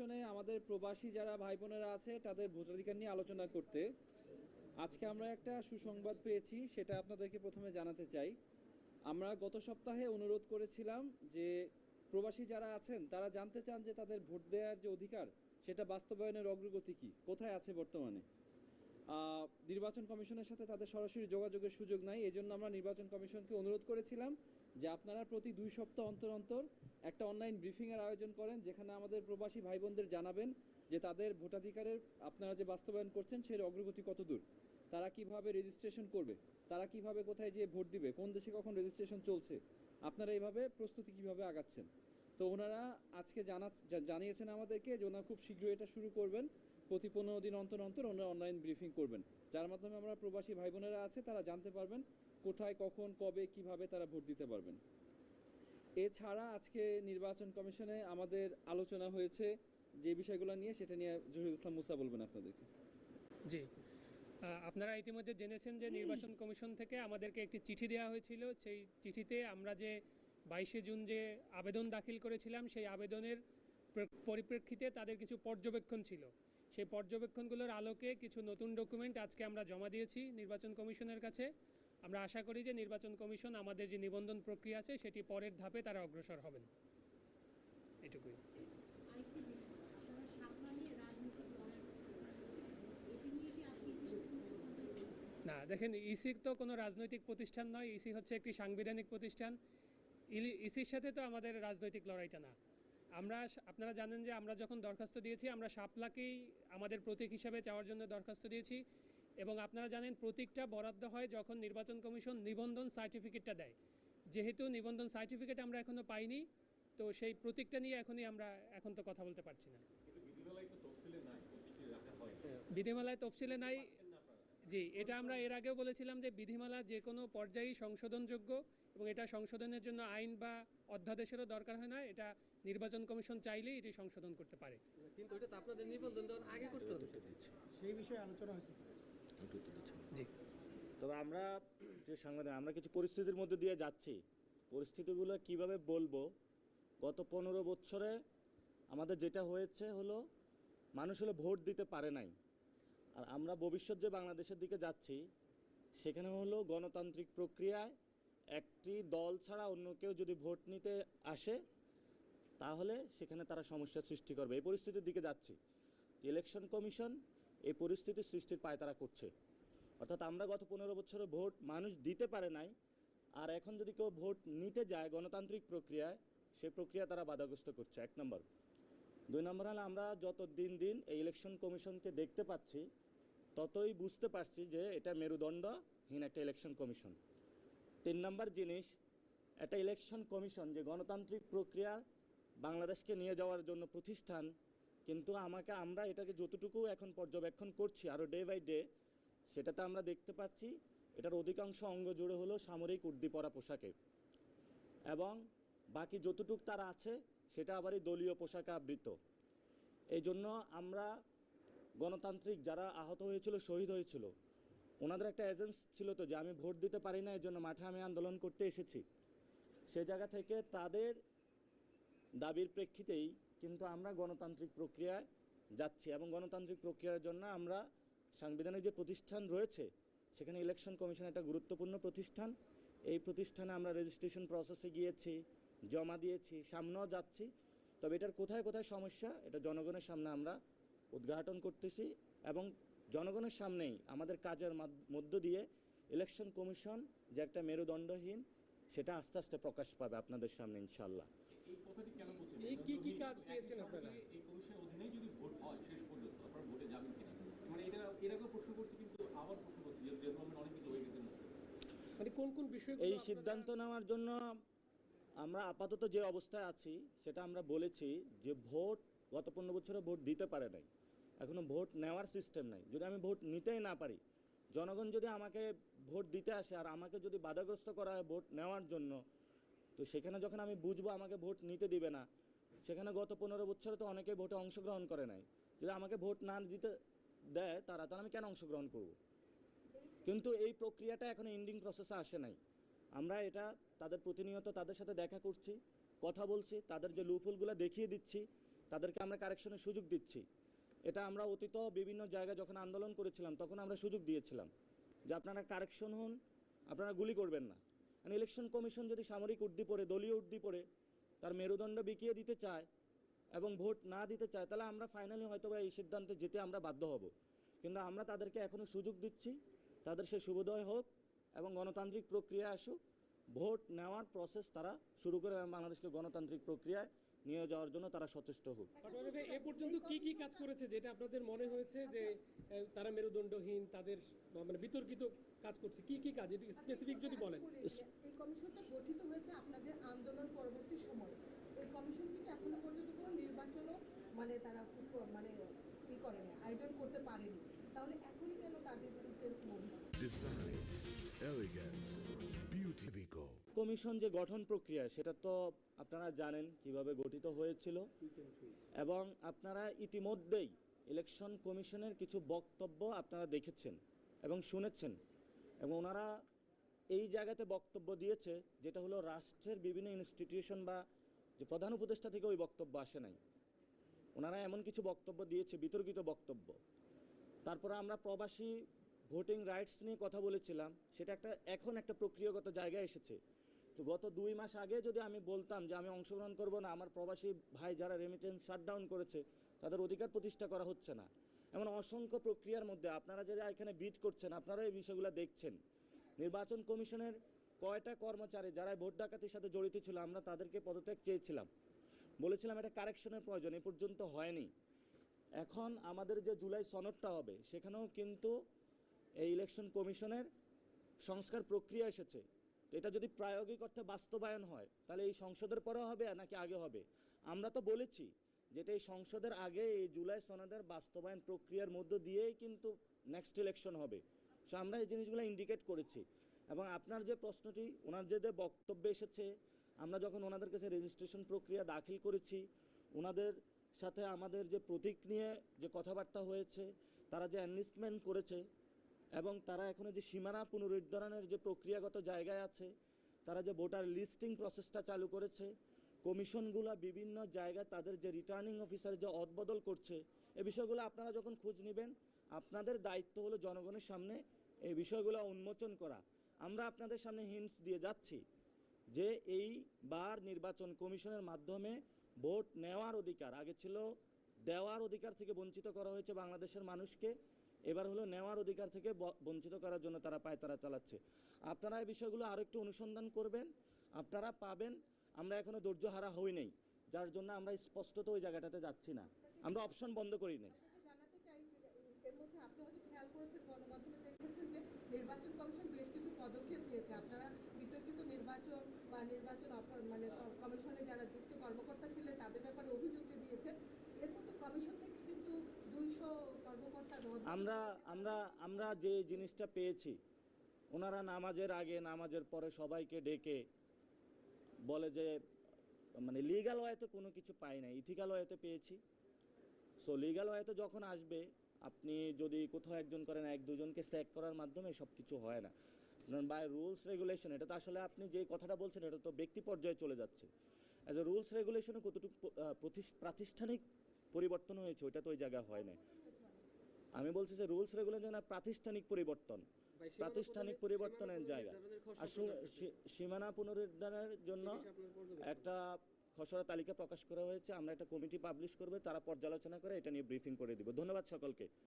কমিশনে আমাদের প্রবাসী যারা ভাই বোনেরা আছে তাদের ভোটাধিকার নিয়ে আলোচনা করতে আজকে আমরা একটা সুসংবাদ পেয়েছি, সেটা আপনাদেরকে প্রথমে জানাতে চাই। আমরা গত সপ্তাহে অনুরোধ করেছিলাম যে প্রবাসী যারা আছেন তারা জানতে চান যে তাদের ভোট দেওয়ার যে অধিকার সেটা বাস্তবায়নের অগ্রগতি কী, কোথায় আছে বর্তমানে। নির্বাচন কমিশনের সাথে তাদের সরাসরি যোগাযোগের সুযোগ নাই, এই জন্য আমরা নির্বাচন কমিশনকে অনুরোধ করেছিলাম যে আপনারা প্রতি 2 সপ্তাহ অন্তর অন্তর একটা অনলাইন ব্রিফিংয়ের আয়োজন করেন, যেখানে আমাদের প্রবাসী ভাই বোনদের জানাবেন যে তাদের ভোটাধিকারের আপনারা যে বাস্তবায়ন করছেন সেই অগ্রগতি কত দূর, তারা কিভাবে রেজিস্ট্রেশন করবে, তারা কিভাবে কোথায় যেয়ে ভোট দিবে, কোন দেশে কখন রেজিস্ট্রেশন চলছে, আপনারা এইভাবে প্রস্তুতি কিভাবে আগাচ্ছেন। তো ওনারা আজকে জানিয়েছেন আমাদেরকে যে ওনারা খুব শীঘ্রই এটা শুরু করবেন, প্রতি 15 দিন অন্তর অন্তর ওনারা অনলাইন ব্রিফিং করবেন, যার মাধ্যমে আমরা প্রবাসী ভাই বোনেরা আছে তারা জানতে পারবেন কোথায় কখন কবে কিভাবে তারা ভোট দিতে পারবেন। এছাড়া আজকে নির্বাচন কমিশনে আমাদের আলোচনা হয়েছে যে বিষয়গুলো নিয়ে, সেটা নিয়ে জহিরুল ইসলাম মুসা বলবেন আপনাদেরকে। জি, আপনারা ইতিমধ্যে জেনেছেন যে নির্বাচন কমিশন থেকে আমাদেরকে একটি চিঠি দেওয়া হয়েছিল। সেই চিঠিতে আমরা যে 22শে জুন যে আবেদন দাখিল করেছিলাম সেই আবেদনের পরিপ্রেক্ষিতে তাদের কিছু পর্যবেক্ষণ ছিল। সেই পর্যবেক্ষণগুলোর আলোকে কিছু নতুন ডকুমেন্ট আজকে আমরা জমা দিয়েছি নির্বাচন কমিশনের কাছে। আমরা আশা করি যে নির্বাচন কমিশন আমাদের যে নিবন্ধন প্রক্রিয়া আছে সেটি পরের ধাপে তারা অগ্রসর হবেন। এটুকুই। না দেখেন, ইসি তো কোনো রাজনৈতিক প্রতিষ্ঠান নয়, ইসি হচ্ছে একটি সাংবিধানিক প্রতিষ্ঠান। ইসির সাথে তো আমাদের রাজনৈতিক লড়াইটা না। আপনারা জানেন যে আমরা যখন দরখাস্ত দিয়েছি আমরা শাপলাকেই আমাদের প্রতীক হিসাবে চাওয়ার জন্য দরখাস্ত দিয়েছি, এবং আপনারা জানেন প্রতীকটা বরাদ্দ হয় যখন নির্বাচন কমিশন নিবন্ধন সার্টিফিকেটটা দেয়। যেহেতু নিবন্ধন সার্টিফিকেট আমরা এখনও পাইনি, তো সেই প্রতীকটা নিয়ে আমরা এখন তো কথা বলতে পারছি না। বিধিমালায় তফসিলে নাই। জি, এটা আমরা এর আগেও বলেছিলাম যে বিধিমালা যে কোনো পর্যায়েই সংশোধনযোগ্য, এবং এটা সংশোধনের জন্য আইন বা অধ্যাদেশেরও দরকার হয় না। এটা নির্বাচন কমিশন চাইলেই এটি সংশোধন করতে পারে। কিন্তু এটা তো আপনাদের নিবন্ধন দেওয়ার আগে করতে হবে, সেই বিষয়ে আলোচনা হয়েছে। জি, তবে আমরা যে সাংবাদিক আমরা কিছু পরিস্থিতির মধ্যে দিয়ে যাচ্ছি, পরিস্থিতিগুলো কিভাবে বলবো। গত 15 বছরে আমাদের যেটা হয়েছে হলো মানুষ হলো ভোট দিতে পারে নাই, আর আমরা ভবিষ্যৎ যে বাংলাদেশের দিকে যাচ্ছি সেখানে হলো গণতান্ত্রিক প্রক্রিয়ায় একটি দল ছাড়া অন্য কেউ যদি ভোট নিতে আসে তাহলে সেখানে তারা সমস্যার সৃষ্টি করবে। এই পরিস্থিতির দিকে যাচ্ছি। ইলেকশন কমিশন এই পরিস্থিতির সৃষ্টির পায়তারা করছে। অর্থাৎ আমরা গত 15 বছরে ভোট মানুষ দিতে পারে নাই, আর এখন যদি কেউ ভোট নিতে যায় গণতান্ত্রিক প্রক্রিয়ায়, সেই প্রক্রিয়া তারা বাধাগ্রস্ত করছে, 1 নম্বর। 2 নম্বর হলো আমরা যত দিন এই ইলেকশন কমিশনকে দেখতে পাচ্ছি ততই বুঝতে পারছি যে এটা মেরুদণ্ডহীন একটা ইলেকশন কমিশন। 3 নম্বর জিনিস, একটা ইলেকশন কমিশন যে গণতান্ত্রিক প্রক্রিয়া বাংলাদেশকে নিয়ে যাওয়ার জন্য প্রতিষ্ঠান, কিন্তু আমরা এটাকে যতটুকু এখন পর্যবেক্ষণ করছি আরও ডে বাই ডে, সেটাতে আমরা দেখতে পাচ্ছি এটার অধিকাংশ অঙ্গ জুড়ে হলো সামরিক উর্দি পরা পোশাকে, এবং বাকি যতটুকু তারা আছে সেটা আবার এই দলীয় পোশাকে আবৃত। এই জন্য আমরা গণতান্ত্রিক যারা আহত হয়েছিল, শহীদ হয়েছিল, ওনাদের একটা এজেন্স ছিল তো যে আমি ভোট দিতে পারি না, এই জন্য মাঠে আমি আন্দোলন করতে এসেছি। সে জায়গা থেকে তাদের দাবির প্রেক্ষিতেই কিন্তু আমরা গণতান্ত্রিক প্রক্রিয়ায় যাচ্ছি, এবং গণতান্ত্রিক প্রক্রিয়ার জন্য আমরা সাংবিধানিক যে প্রতিষ্ঠান রয়েছে সেখানে ইলেকশন কমিশন একটা গুরুত্বপূর্ণ প্রতিষ্ঠান। এই প্রতিষ্ঠানে আমরা রেজিস্ট্রেশন প্রসেসে গিয়েছি, জমা দিয়েছি, সামনেও যাচ্ছি। তবে এটার কোথায় কোথায় সমস্যা এটা জনগণের সামনে আমরা উদ্ঘাটন করতেছি, এবং জনগণের সামনেই আমাদের কাজের মধ্য দিয়ে ইলেকশন কমিশন যে একটা মেরুদণ্ডহীন সেটা আস্তে আস্তে প্রকাশ পাবে আপনাদের সামনে ইনশাআল্লাহ। এই কথাটি কেন বলছেন? এই কি কাজ পেয়েছেন আপনারা? এই কমিশনের অধীনেই যদি ভোট হয় শেষ পর্যন্ত আপনারা ভোটে যাবেন কিনা, মানে এটা এর আগেও প্রশ্ন করছি, কিন্তু আবার প্রশ্ন করছি যে ডেভেলপমেন্ট অনেক কিছু হয়ে গেছে, মানে কোন বিষয় এই সিদ্ধান্ত নেওয়ার জন্য আমরা আপাতত যে অবস্থায় আছি সেটা আমরা বলেছি যে ভোট গত 15 বছরে ভোট দিতে পারে নাই, এখনও ভোট নেওয়ার সিস্টেম নাই। যদি আমি ভোট নিতেই না পারি, জনগণ যদি আমাকে ভোট দিতে আসে আর আমাকে যদি বাধাগ্রস্ত করা হয় ভোট নেওয়ার জন্য, তো সেখানে যখন আমি বুঝবো আমাকে ভোট নিতে দিবে না, সেখানে গত 15 বছরে তো অনেকে ভোটে অংশগ্রহণ করে নাই, যদি আমাকে ভোট না দিতে দেয় তাহলে আমি কেন অংশগ্রহণ করব? কিন্তু এই প্রক্রিয়াটা এখন এন্ডিং প্রসেসে আসে নাই। আমরা এটা তাদের প্রতিনিয়ত তাদের সাথে দেখা করছি, কথা বলছি, তাদের যে লুপহোলগুলো দেখিয়ে দিচ্ছি তাদেরকে আমরা কারেকশনের সুযোগ দিচ্ছি। এটা আমরা অতীত বিভিন্ন জায়গায় যখন আন্দোলন করেছিলাম তখন আমরা সুযোগ দিয়েছিলাম যে আপনারা কারেকশন হন, আপনারা গুলি করবেন না। কারণ ইলেকশন কমিশন যদি সামরিক উর্দি পড়ে, দলীয় উর্দি পড়ে তার মেরুদণ্ড বিকিয়ে দিতে চায় এবং ভোট না দিতে চায়, তাহলে আমরা ফাইনালি হয়তো বা এই সিদ্ধান্তে যেতে আমরা বাধ্য হব। কিন্তু আমরা তাদেরকে এখনও সুযোগ দিচ্ছি, তাদের সে শুভোদয় হোক এবং গণতান্ত্রিক প্রক্রিয়া আসুক, ভোট নেওয়ার প্রসেস তারা শুরু করে এবং বাংলাদেশকে গণতান্ত্রিক প্রক্রিয়ায় নিয়ে যাওয়ার জন্য তারা সচেষ্ট হোক। পাটোয়ারি ভাই, এ পর্যন্ত কি কি কাজ করেছে যেটা আপনাদের মনে হয়েছে যে তারা মেরুদণ্ডহীন, তাদের মানে বিতর্কিত কাজ করছে? কি কি কাজ, এটি স্পেসিফিক যদি বলেন। এই কমিশনটা গঠিত হয়েছে আপনাদের আন্দোলন পরবর্তী সময়। এই কমিশন কিন্তু এখনো পর্যন্ত কোনো নির্বাচনও মানে তারা মানে ই করেনি, আয়োজন করতে পারেনি। তাহলে এখনই কেন তাদের বিরুদ্ধে এরকম অভিযোগ? Design, elegance, beauty Vico. Commission যে গঠন প্রক্রিয়া সেটা তো আপনারা জানেন কিভাবে গঠিত হয়েছিল, এবং আপনারা ইতিমধ্যেই ইলেকশন কমিশনের কিছু বক্তব্য আপনারা দেখেছেন এবং শুনেছেন, এবং ওনারা এই জায়গাতে বক্তব্য দিয়েছে যেটা হলো রাষ্ট্রের বিভিন্ন ইনস্টিটিউশন বা যে প্রধান উপদেষ্টা থেকে ওই বক্তব্য আসে নাই। ওনারা এমন কিছু বক্তব্য দিয়েছে, বিতর্কিত বক্তব্য। তারপরে আমরা প্রবাসী ভোটিং রাইটস নিয়ে কথা বলেছিলাম, সেটা এখন একটা প্রক্রিয়াগত জায়গায় এসেছে। তো গত 2 মাস আগে যদি আমি বলতাম যে আমি অংশগ্রহণ করব না, আমার প্রবাসী ভাই যারা রেমিটেন্স শাটডাউন করেছে তাদের অধিকার প্রতিষ্ঠা করা হচ্ছে না, এমন অসংখ্য প্রক্রিয়ার মধ্যে আপনারা যারা এখানে বিট করছেন আপনারা এই বিষয়গুলো দেখছেন। নির্বাচন কমিশনের কয়টা কর্মচারী যারা ভোট ডাকাতির সাথে জড়িত ছিল আমরা তাদেরকে পদত্যাগ চেয়েছিলাম, বলেছিলাম এটা কারেকশনের প্রয়োজন, এ পর্যন্ত হয়নি। এখন আমাদের যে জুলাই সনদটা হবে সেখানেও কিন্তু এই ইলেকশন কমিশনের সংস্কার প্রক্রিয়া এসেছে। তো এটা যদি প্রায়োগিক অর্থে বাস্তবায়ন হয় তাহলে এই সংসদের পরে হবে নাকি আগে হবে? আমরা তো বলেছি যেটা এই সংসদের আগে এই জুলাই সনদের বাস্তবায়ন প্রক্রিয়ার মধ্য দিয়েই কিন্তু নেক্সট ইলেকশন হবে। সো আমরা এই জিনিসগুলো ইন্ডিকেট করেছি। এবং আপনার যে প্রশ্নটি, ওনার যে বক্তব্য এসেছে, আমরা যখন ওনাদের কাছে রেজিস্ট্রেশন প্রক্রিয়া দাখিল করেছি, ওনাদের সাথে আমাদের যে প্রতীক নিয়ে যে কথাবার্তা হয়েছে, তারা যে এনলিস্টমেন্ট করেছে এবং তারা এখনো যে সীমানা পুনরুদ্ধারণের যে প্রক্রিয়াগত জায়গায় আছে, তারা যে ভোটার লিস্টিং প্রসেসটা চালু করেছে, কমিশনগুলো বিভিন্ন জায়গায় তাদের যে রিটার্নিং অফিসার যে অদবদল করছে, এই বিষয়গুলো আপনারা যখন খোঁজ নেবেন আপনাদের দায়িত্ব হলো জনগণের সামনে এই বিষয়গুলো উন্মোচন করা। আমরা আপনাদের সামনে হিন্টস দিয়ে যাচ্ছি যে এইবার নির্বাচন কমিশনের মাধ্যমে ভোট নেওয়ার অধিকার, আগে ছিল দেওয়ার অধিকার থেকে বঞ্চিত করা হয়েছে বাংলাদেশের মানুষকে, এবার হলো নেওয়ার অধিকার থেকে বঞ্চিত করার জন্য তারা পায়তারা চালাচ্ছে। আপনারা এই বিষয়গুলো আরও একটু অনুসন্ধান করবেন, আপনারা পাবেন। আমরা এখনো ধৈর্য হারা হই নাই, যার জন্য আমরা স্পষ্টত ওই জায়গাটাতে যাচ্ছি না, আমরা অপশন বন্ধ করি নাই। জানাতে চাই এর মধ্যে আপনি হয়তো খেয়াল করেছেন, গণমাধ্যমে দেখেছেন যে নির্বাচন কমিশন বেশ কিছু পদক্ষেপ নিয়েছে। আপনারা বিতর্কিত নির্বাচন বা নির্বাচন মানে কমিশনে যারা যুক্ত কর্মকর্তা ছিলেন তাদের ব্যাপারে অভিযোগ যে দিয়েছেন, এর মধ্যে কমিশন থেকে কিন্তু 200 কর্মকর্তা আমরা যে জিনিসটা পেয়েছি, ওনারা নামাজের আগে নামাজের পরে সবাইকে ডেকে বলে যে মানে লিগ্যাল ওয়েতে কোনো কিছু পাই না, ইথিক্যাল ওয়েতে পেয়েছি। সো লিগ্যাল ওয়েতে যখন আসবে, আপনি যদি কোথাও একজন করেন, 1-2 জনকে স্যাক করার মাধ্যমে সব কিছু হয় না। বাই রুলস রেগুলেশন, এটা তো আসলে আপনি যে কথাটা বলছেন এটা তো ব্যক্তি পর্যায়ে চলে যাচ্ছে। অ্যাজ এ রুলস রেগুলেশনে কতটুকু প্রাতিষ্ঠানিক পরিবর্তন হয়েছে ওইটা তো ওই জায়গায় হয় না। আমি বলছি যে রুলস রেগুলেশন প্রাতিষ্ঠানিক পরিবর্তন, প্রাতিষ্ঠানিক পরিবর্তনের জায়গা। আর সীমানা পুনরুদ্ধারের জন্য একটা খসড়া তালিকা প্রকাশ করা হয়েছে, আমরা একটা কমিটি পাবলিশ করবে, তারা পর্যালোচনা করে এটা নিয়ে ব্রিফিং করে দিব। ধন্যবাদ সকলকে।